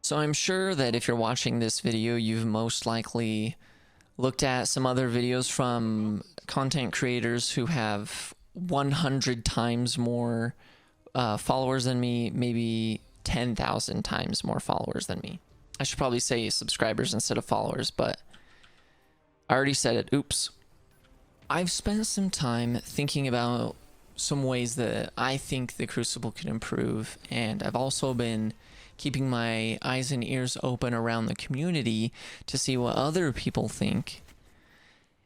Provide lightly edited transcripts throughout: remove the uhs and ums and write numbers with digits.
So I'm sure that if you're watching this video, you've most likely looked at some other videos from content creators who have 100 times more followers than me, maybe 10,000 times more followers than me. I should probably say subscribers instead of followers, but I already said it. Oops. I've spent some time thinking about some ways that I think the Crucible could improve, and I've also been keeping my eyes and ears open around the community to see what other people think.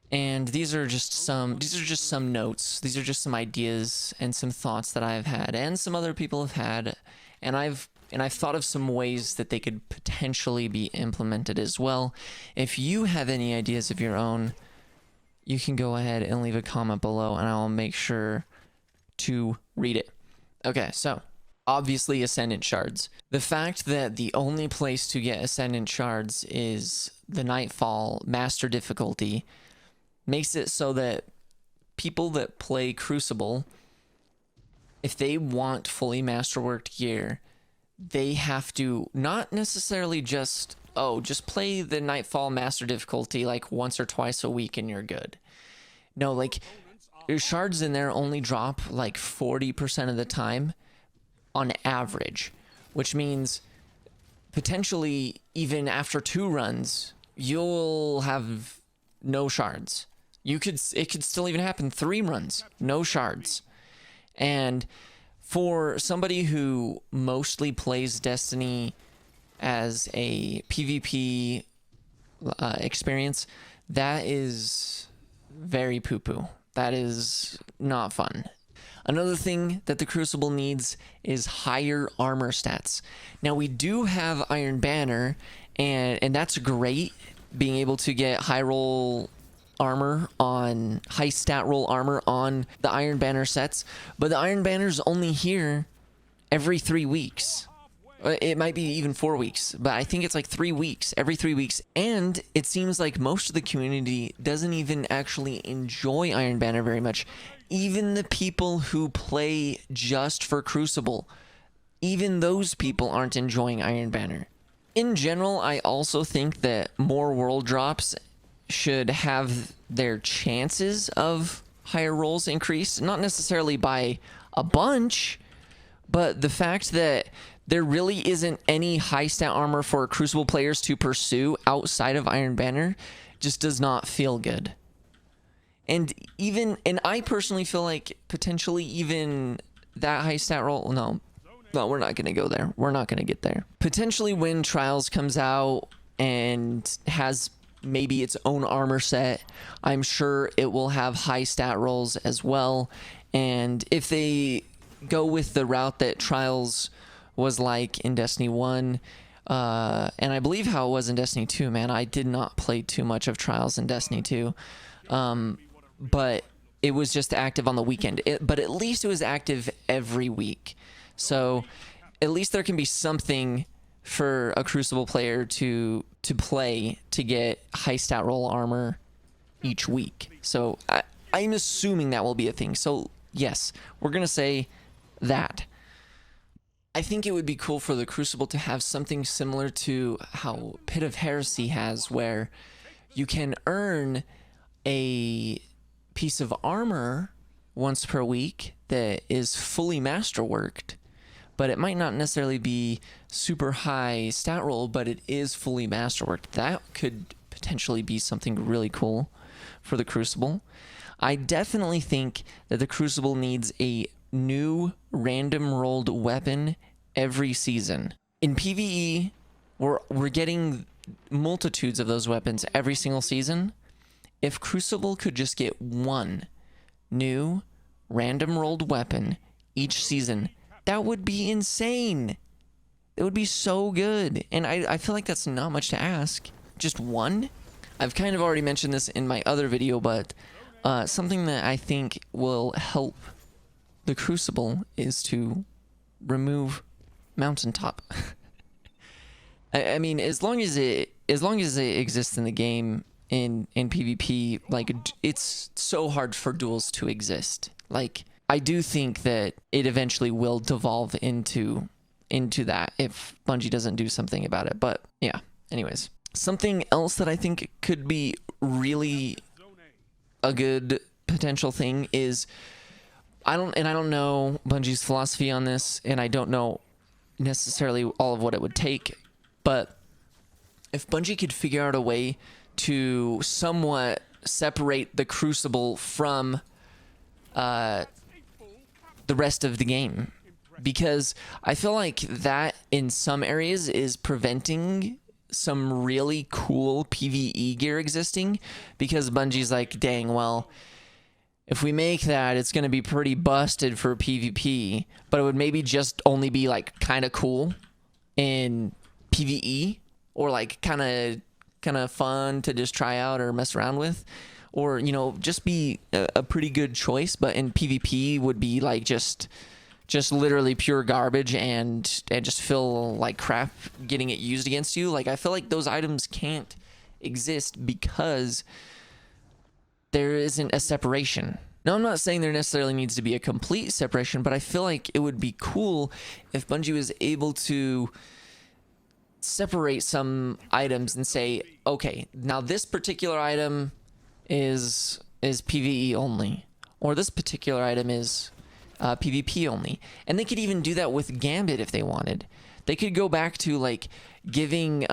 And these are just some notes. These are just some ideas and some thoughts that I've had and some other people have had, and I've thought of some ways that they could potentially be implemented as well. If you have any ideas of your own, you can go ahead and leave a comment below and I'll make sure to read it. Okay, so obviously Ascendant Shards. The fact that the only place to get Ascendant Shards is the Nightfall Master difficulty makes it so that people that play Crucible, if they want fully masterworked gear, they have to not necessarily just play the Nightfall Master difficulty like once or twice a week and you're good. No, like your shards in there only drop like 40% of the time on average, which means potentially even after 2 runs, you'll have no shards. It could still even happen 3 runs, no shards. And for somebody who mostly plays Destiny as a PvP experience, that is very poo-poo. That is not fun. Another thing that the Crucible needs is higher armor stats. Now we do have Iron Banner, and that's great, being able to get high stat roll armor on the Iron Banner sets, but the Iron Banner's only here every 3 weeks. It might be even 4 weeks, but I think it's like 3 weeks, every 3 weeks. And it seems like most of the community doesn't even actually enjoy Iron Banner very much. Even the people who play just for Crucible, even those people aren't enjoying Iron Banner. In general, I also think that more world drops should have their chances of higher rolls increased, not necessarily by a bunch, but the fact that there really isn't any high stat armor for Crucible players to pursue outside of Iron Banner just does not feel good. And I personally feel like potentially even that high stat roll, no, we're not going to go there. We're not going to get there. Potentially when Trials comes out and has maybe its own armor set, I'm sure it will have high stat rolls as well. And if they go with the route that Trials was like in Destiny 1, and I believe how it was in Destiny 2, man, I did not play too much of Trials in Destiny 2, but it was just active on the weekend. But at least it was active every week, so at least there can be something for a Crucible player to play to get high stat roll armor each week. So I'm assuming that will be a thing. So yes, we're gonna say that. I think it would be cool for the Crucible to have something similar to how Pit of Heresy has, where you can earn a piece of armor once per week that is fully masterworked, but it might not necessarily be super high stat roll, but it is fully masterworked. That could potentially be something really cool for the Crucible. I definitely think that the Crucible needs a new random rolled weapon every season. In PvE, we're getting multitudes of those weapons every single season. If Crucible could just get one new random rolled weapon each season, that would be insane. It would be so good. And I feel like that's not much to ask. Just one? I've kind of already mentioned this in my other video, but something that I think will help the Crucible is to remove Mountaintop. I mean, as long as it exists in the game in PvP, like, it's so hard for duels to exist. Like, I do think that it eventually will devolve into into that if Bungie doesn't do something about it. But yeah, anyways. Something else that I think could be really a good potential thing is, I don't know Bungie's philosophy on this, and I don't know necessarily all of what it would take, but if Bungie could figure out a way to somewhat separate the Crucible from the rest of the game, because I feel like that in some areas is preventing some really cool PvE gear existing, because Bungie's like, dang, well, if we make that, it's going to be pretty busted for PvP, but it would maybe just only be like kind of cool in PvE, or like kind of fun to just try out or mess around with, or, you know, just be a pretty good choice, but in PvP would be like just literally pure garbage and just feel like crap getting it used against you. Like, I feel like those items can't exist because there isn't a separation. Now, I'm not saying there necessarily needs to be a complete separation, but I feel like it would be cool if Bungie was able to separate some items and say, okay, now this particular item is PvE only, or this particular item is PvP only. And they could even do that with Gambit if they wanted. They could go back to like giving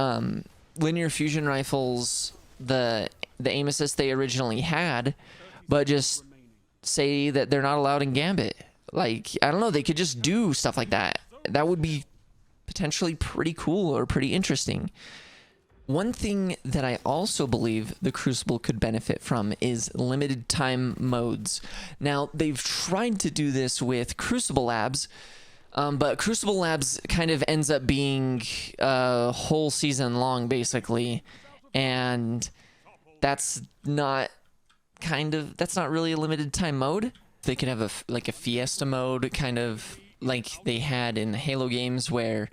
linear fusion rifles the aim assist they originally had, but just say that they're not allowed in Gambit. Like, I don't know, they could just do stuff like that. That would be potentially pretty cool or pretty interesting. One thing that I also believe the Crucible could benefit from is limited time modes. Now, they've tried to do this with Crucible Labs, but Crucible Labs kind of ends up being a whole season long, basically, and that's not really a limited time mode. They could have a Fiesta mode, kind of like they had in the Halo games, where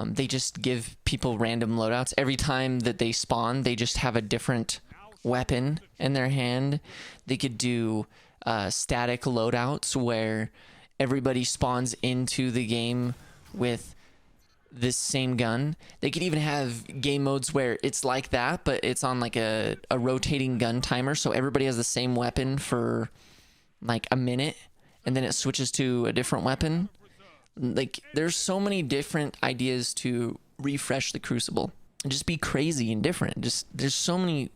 they just give people random loadouts. Every time that they spawn, they just have a different weapon in their hand. They could do static loadouts where everybody spawns into the game with this same gun. They could even have game modes where it's like that, but it's on like a rotating gun timer, so everybody has the same weapon for like a minute, and then it switches to a different weapon. Like, there's so many different ideas to refresh the Crucible and just be crazy and different. Just, there's so many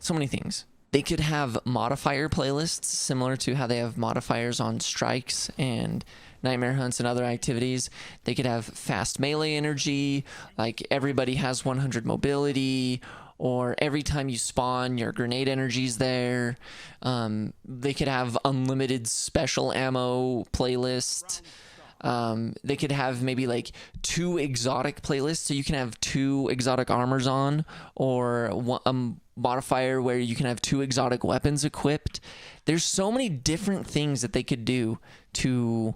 things. They could have modifier playlists similar to how they have modifiers on strikes and nightmare hunts and other activities. They could have fast melee energy, like everybody has 100 mobility, or every time you spawn, your grenade energy's there. They could have unlimited special ammo playlists. They could have maybe like 2 exotic playlists, so you can have 2 exotic armors on, or a modifier where you can have 2 exotic weapons equipped. There's so many different things that they could do to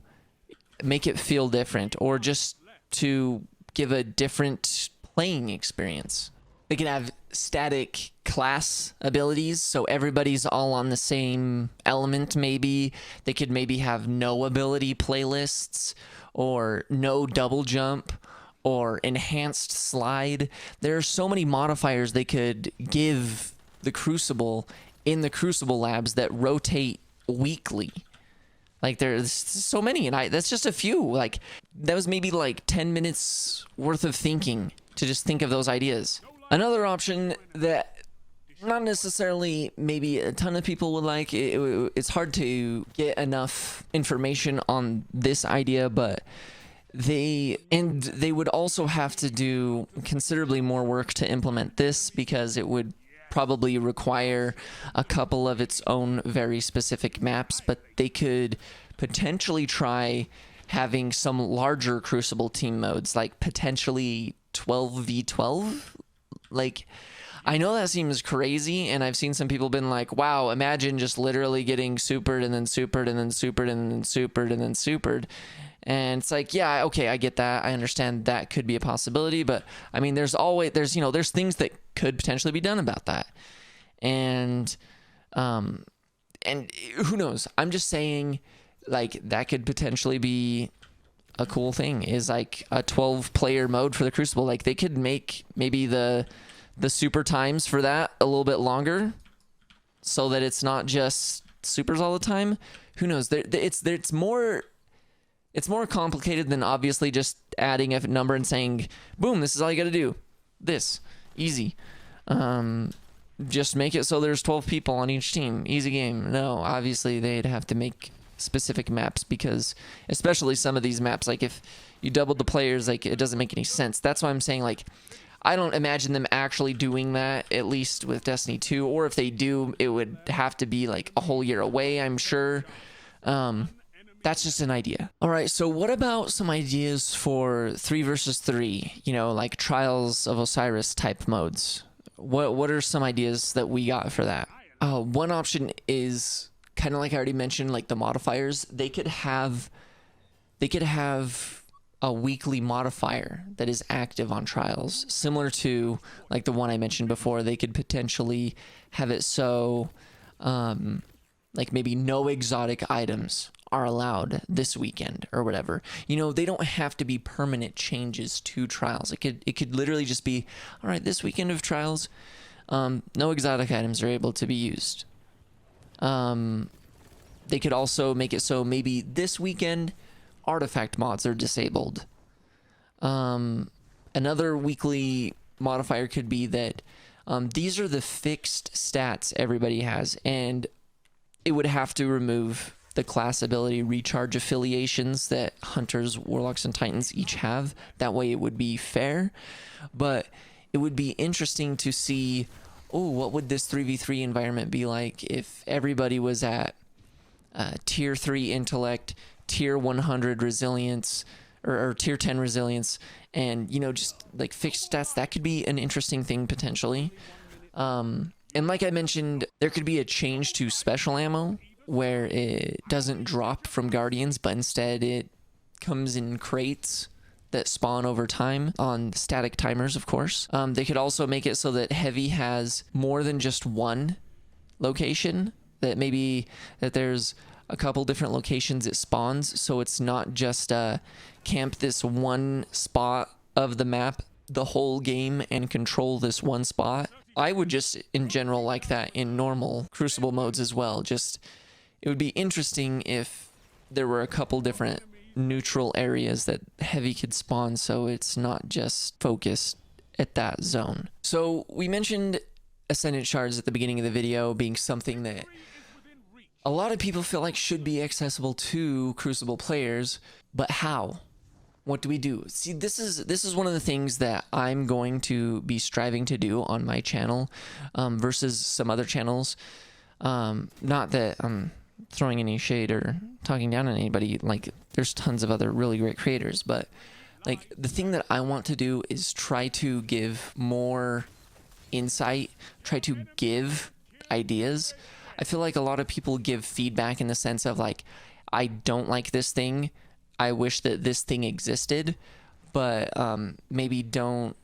make it feel different, or just to give a different playing experience. They could have static class abilities, so everybody's all on the same element maybe. They could maybe have no ability playlists, or no double jump, or enhanced slide. There are so many modifiers they could give the Crucible in the Crucible Labs that rotate weekly. Like, there's so many, and that's just a few. Like, that was maybe like 10 minutes worth of thinking to just think of those ideas. Another option that not necessarily maybe a ton of people would like, it's hard to get enough information on this idea, but they would also have to do considerably more work to implement this, because it would probably require a couple of its own very specific maps, but they could potentially try having some larger Crucible team modes, like potentially 12v12. Like, I know that seems crazy, and I've seen some people been like, wow, imagine just literally getting supered and then supered and then supered and then supered and then supered. And it's like, yeah, okay, I get that. I understand that could be a possibility, but I mean, there's things that could potentially be done about that. And who knows? I'm just saying, like, that could potentially be a cool thing is like a 12-player mode for the Crucible. Like they could make maybe the super times for that a little bit longer, so that it's not just supers all the time. Who knows? It's more complicated than obviously just adding a number and saying, boom, this is all you got to do. This easy. Just make it so there's 12 people on each team. Easy game. No, obviously they'd have to make specific maps, because especially some of these maps, like if you doubled the players, like it doesn't make any sense. That's why I'm saying, like, I don't imagine them actually doing that, at least with Destiny 2, or if they do, it would have to be like a whole year away, I'm sure. That's just an idea. All right, so what about some ideas for 3 versus 3, you know, like Trials of Osiris type modes? What are some ideas that we got for that? One option is kind of like I already mentioned, like the modifiers. They could have a weekly modifier that is active on Trials, similar to like the one I mentioned before. They could potentially have it so like maybe no exotic items are allowed this weekend or whatever. You know, they don't have to be permanent changes to Trials. It could literally just be, all right, this weekend of Trials, no exotic items are able to be used. They could also make it so maybe this weekend artifact mods are disabled. Another weekly modifier could be that these are the fixed stats everybody has, and it would have to remove the class ability recharge affiliations that Hunters, Warlocks, and Titans each have. That way it would be fair, but it would be interesting to see, oh, what would this 3v3 environment be like if everybody was at tier 3 intellect, tier 100 resilience, or tier 10 resilience, and, you know, just like fixed stats. That could be an interesting thing potentially. And like I mentioned, there could be a change to special ammo where it doesn't drop from Guardians, but instead it comes in crates that spawn over time on static timers, of course. They could also make it so that Heavy has more than just one location, that maybe that there's a couple different locations it spawns, so it's not just camp this one spot of the map the whole game and control this one spot. I would just in general like that in normal Crucible modes as well. Just, it would be interesting if there were a couple different neutral areas that Heavy could spawn, so it's not just focused at that zone. So we mentioned Ascendant Shards at the beginning of the video being something that a lot of people feel like should be accessible to Crucible players, but how? What do we do? See, this is one of the things that I'm going to be striving to do on my channel versus some other channels. Not that I'm throwing any shade or talking down on anybody. Like, there's tons of other really great creators, but like the thing that I want to do is try to give more insight, try to give ideas. I feel like a lot of people give feedback in the sense of like, I don't like this thing, I wish that this thing existed, but maybe don't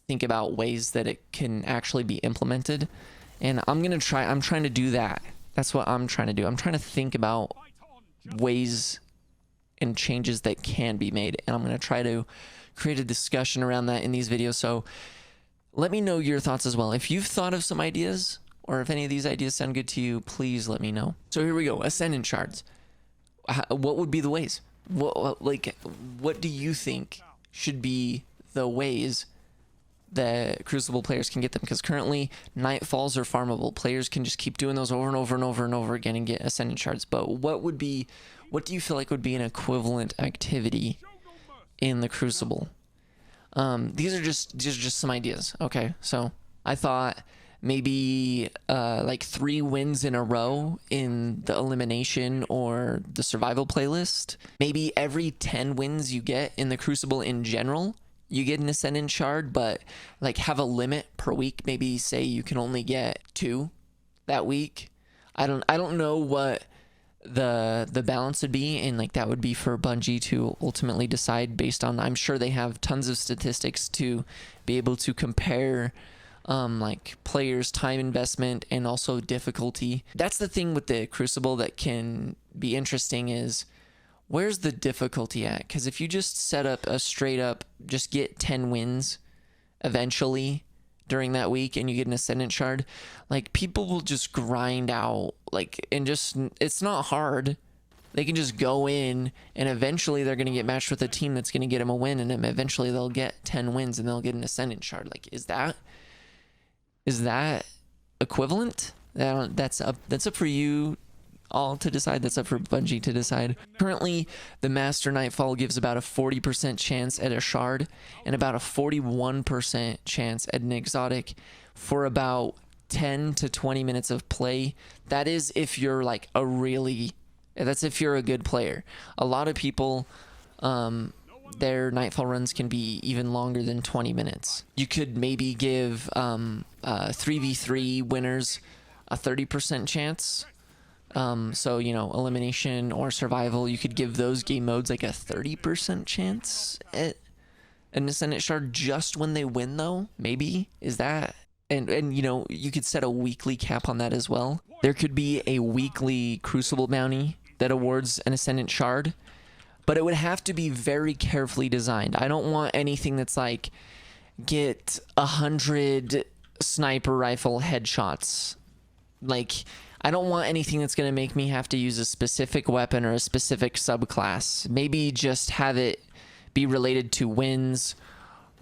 think about ways that it can actually be implemented. And I'm trying to do that. That's what I'm trying to do. I'm trying to think about ways and changes that can be made, and I'm going to try to create a discussion around that in these videos. So let me know your thoughts as well. If you've thought of some ideas, or if any of these ideas sound good to you, please let me know. So here we go. Ascendant Shards. What would be the ways? What do you think should be the ways that Crucible players can get them? Because currently Nightfalls are farmable. Players can just keep doing those over and over and over and over again and get Ascendant Shards. But what do you feel like would be an equivalent activity in the Crucible? These are just some ideas. Okay, so I thought maybe like 3 wins in a row in the elimination or the survival playlist. Maybe every 10 wins you get in the Crucible in general, you get an Ascendant Shard, but like have a limit per week. Maybe say you can only get 2 that week. I don't know what the balance would be, and like that would be for Bungie to ultimately decide based on, I'm sure they have tons of statistics to be able to compare like players' time investment and also difficulty. That's the thing with the Crucible that can be interesting, is where's the difficulty at? Because if you just set up a straight up, just get 10 wins eventually during that week and you get an Ascendant Shard, like, people will just grind out, like, and just, it's not hard. They can just go in and eventually they're going to get matched with a team that's going to get them a win, and then eventually they'll get 10 wins and they'll get an Ascendant Shard. Like, is that equivalent? That's up for you all to decide. That's up for Bungie to decide. Currently, the Master Nightfall gives about a 40% chance at a shard and about a 41% chance at an exotic for about 10 to 20 minutes of play. That is if you're like that's if you're a good player. A lot of people, their Nightfall runs can be even longer than 20 minutes. You could maybe give 3v3 winners a 30% chance. So, you know, elimination or survival, you could give those game modes like a 30% chance at an Ascendant Shard just when they win, though. Maybe. Is that... And you know, you could set a weekly cap on that as well. There could be a weekly Crucible bounty that awards an Ascendant Shard, but it would have to be very carefully designed. I don't want anything that's like, get 100 sniper rifle headshots. Like, I don't want anything that's going to make me have to use a specific weapon or a specific subclass. Maybe just have it be related to wins,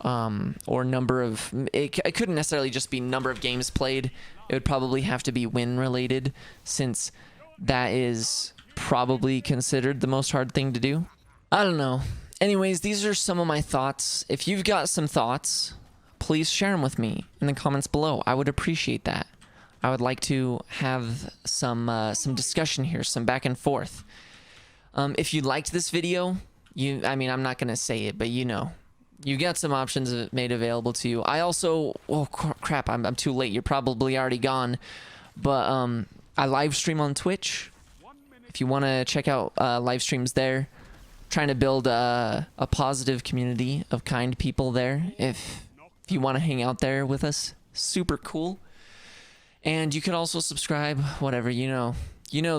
or number of... It couldn't necessarily just be number of games played. It would probably have to be win related, since that is probably considered the most hard thing to do. I don't know. Anyways, these are some of my thoughts. If you've got some thoughts, please share them with me in the comments below. I would appreciate that. I would like to have some discussion here, some back and forth. If you liked this video, I mean, I'm not going to say it, but you know, you got some options made available to you. I also, oh crap, I'm too late. You're probably already gone. But I live stream on Twitch. If you want to check out live streams there, trying to build a positive community of kind people there. If you want to hang out there with us, super cool. And you can also subscribe, whatever, you know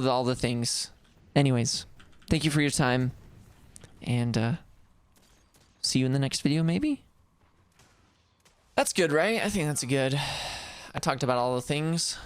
all the things. Anyways, thank you for your time, and see you in the next video, maybe? That's good, right? I think that's good. I talked about all the things.